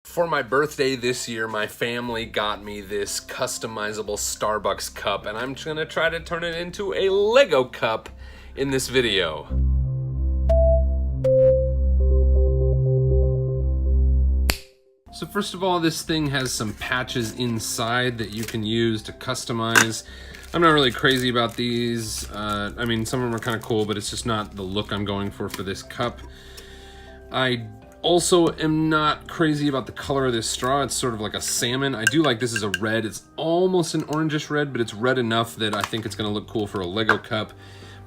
For my birthday this year, my family got me this customizable Starbucks cup, and I'm just gonna try to turn it into a Lego cup in this video. So first of all, this thing has some patches inside that you can use to customize. I'm not really crazy about these. I mean, some of them are kind of cool, but it's just not the look I'm going for this cup. I also am not crazy about the color of this straw. It's sort of like a salmon. I do like this as a red. It's almost an orangish red, but it's red enough that I think it's gonna look cool for a Lego cup.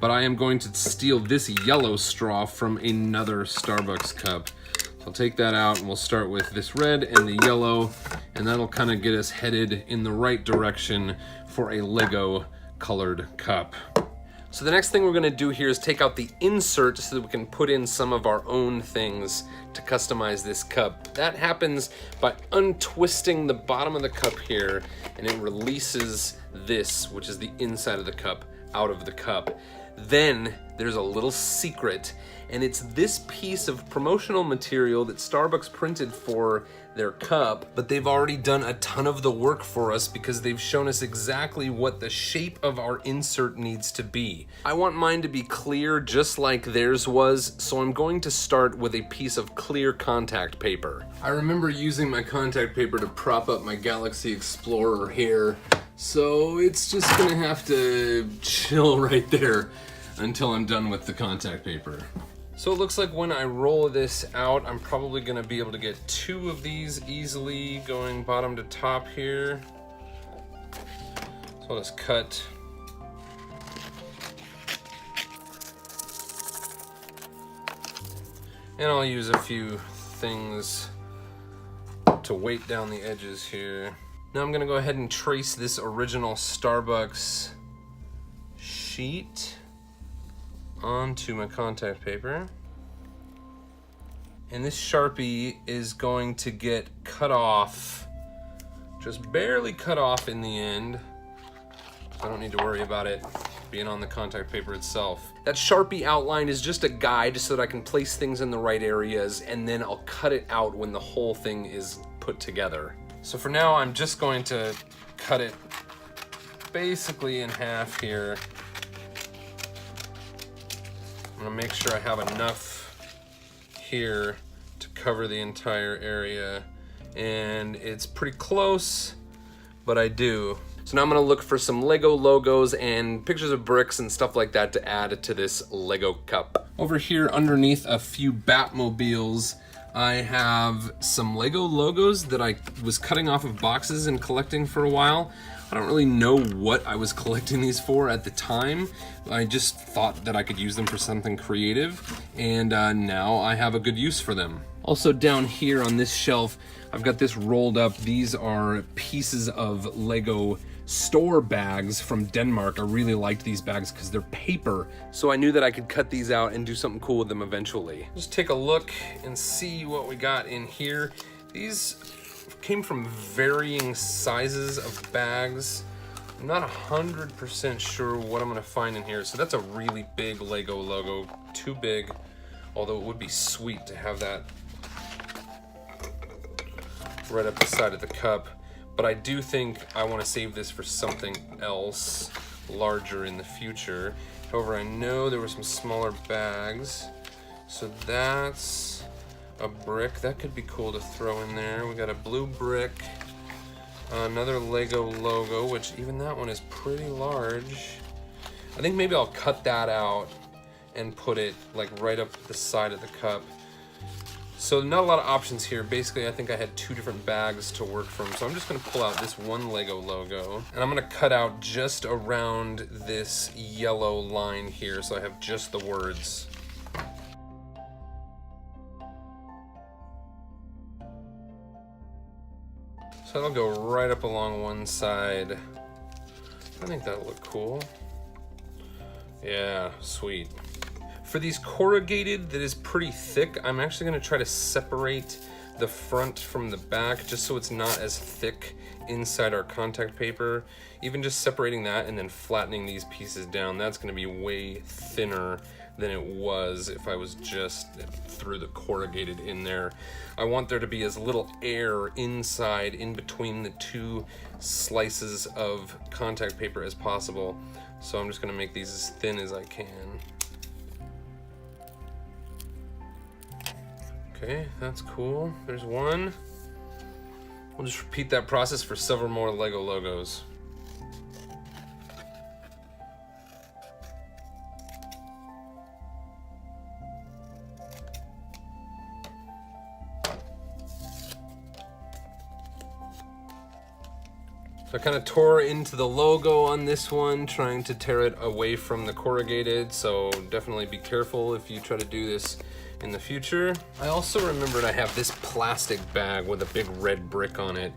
But I am going to steal this yellow straw from another Starbucks cup. So I'll take that out and we'll start with this red and the yellow, and that'll kind of get us headed in the right direction for a Lego colored cup. So the next thing we're gonna do here is take out the insert so that we can put in some of our own things to customize this cup. That happens by untwisting the bottom of the cup here, and it releases this, which is the inside of the cup, out of the cup. Then there's a little secret, and it's this piece of promotional material that Starbucks printed for their cup, but they've already done a ton of the work for us because they've shown us exactly what the shape of our insert needs to be. I want mine to be clear just like theirs was, so I'm going to start with a piece of clear contact paper. I remember using my contact paper to prop up my Galaxy Explorer here, so it's just gonna have to chill right there until I'm done with the contact paper. So it looks like when I roll this out, I'm probably gonna be able to get two of these easily going bottom to top here. So I'll just cut. And I'll use a few things to weight down the edges here. Now I'm gonna go ahead and trace this original Starbucks sheet onto my contact paper. And this Sharpie is going to get cut off, just barely cut off in the end. I don't need to worry about it being on the contact paper itself. That Sharpie outline is just a guide so that I can place things in the right areas, and then I'll cut it out when the whole thing is put together. So for now, I'm just going to cut it basically in half here. I'm gonna make sure I have enough here to cover the entire area, and it's pretty close, but I do. So now I'm gonna look for some Lego logos and pictures of bricks and stuff like that to add to this Lego cup. Over here underneath a few Batmobiles, I have some Lego logos that I was cutting off of boxes and collecting for a while. I don't really know what I was collecting these for at the time. I just thought that I could use them for something creative, and now I have a good use for them. Also down here on this shelf, I've got this rolled up. These are pieces of Lego store bags from Denmark. I really liked these bags because they're paper, so I knew that I could cut these out and do something cool with them eventually. Just take a look and see what we got in here. These came from varying sizes of bags. I'm not 100% sure what I'm gonna find in here. So that's a really big Lego logo, too big, although it would be sweet to have that right up the side of the cup. But I do think I wanna save this for something else larger in the future. However, I know there were some smaller bags. So that's a brick. That could be cool to throw in there. We got a blue brick, another Lego logo, which even that one is pretty large. I think maybe I'll cut that out and put it like right up the side of the cup. So not a lot of options here. Basically, I think I had two different bags to work from. So I'm just gonna pull out this one Lego logo, and I'm gonna cut out just around this yellow line here so I have just the words. So that'll go right up along one side. I think that'll look cool. Yeah, sweet. For these corrugated that is pretty thick, I'm actually gonna try to separate the front from the back just so it's not as thick inside our contact paper. Even just separating that and then flattening these pieces down, that's gonna be way thinner than it was if I was just threw the corrugated in there. I want there to be as little air inside in between the two slices of contact paper as possible. So I'm just gonna make these as thin as I can. Okay, that's cool. There's one. We'll just repeat that process for several more Lego logos. So I kind of tore into the logo on this one, trying to tear it away from the corrugated, so definitely be careful if you try to do this in the future. I also remembered I have this plastic bag with a big red brick on it.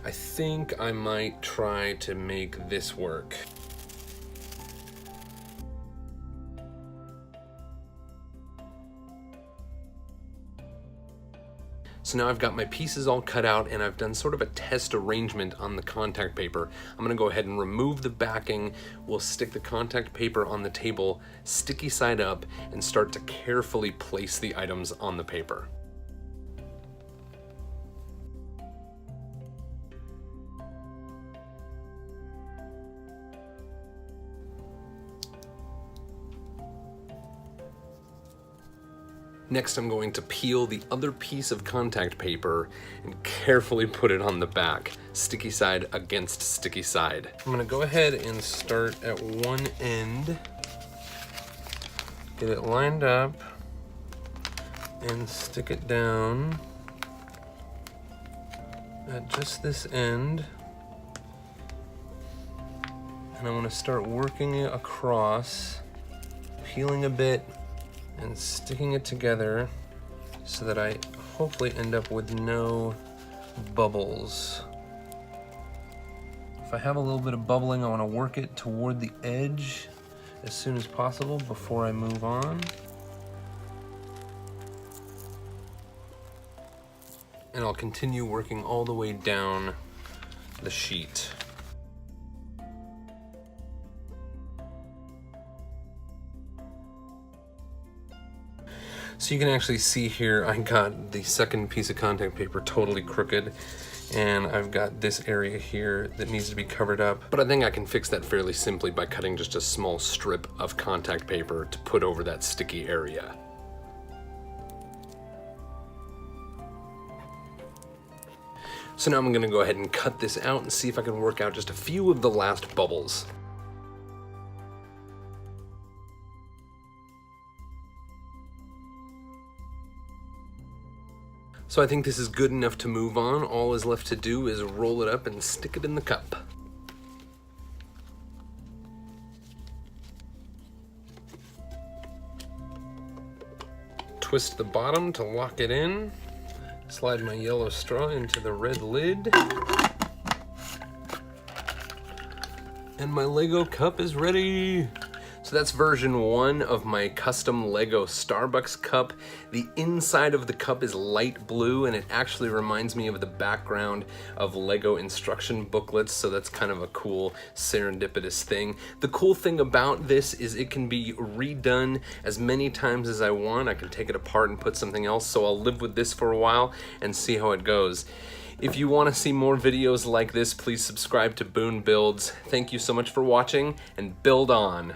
I think I might try to make this work. So now I've got my pieces all cut out and I've done sort of a test arrangement on the contact paper. I'm gonna go ahead and remove the backing. We'll stick the contact paper on the table, sticky side up, and start to carefully place the items on the paper. Next, I'm going to peel the other piece of contact paper and carefully put it on the back, sticky side against sticky side. I'm gonna go ahead and start at one end, get it lined up, and stick it down at just this end. And I'm gonna start working it across, peeling a bit, and sticking it together so that I hopefully end up with no bubbles. If I have a little bit of bubbling, I want to work it toward the edge as soon as possible before I move on. And I'll continue working all the way down the sheet. So you can actually see here, I got the second piece of contact paper totally crooked, and I've got this area here that needs to be covered up. But I think I can fix that fairly simply by cutting just a small strip of contact paper to put over that sticky area. So now I'm gonna go ahead and cut this out and see if I can work out just a few of the last bubbles. So I think this is good enough to move on. All is left to do is roll it up and stick it in the cup. Twist the bottom to lock it in. Slide my yellow straw into the red lid. And my Lego cup is ready. So that's version 1 of my custom Lego Starbucks cup. The inside of the cup is light blue, and it actually reminds me of the background of Lego instruction booklets, so that's kind of a cool serendipitous thing. The cool thing about this is it can be redone as many times as I want. I can take it apart and put something else, so I'll live with this for a while and see how it goes. If you want to see more videos like this, please subscribe to Boone Builds. Thank you so much for watching, and build on.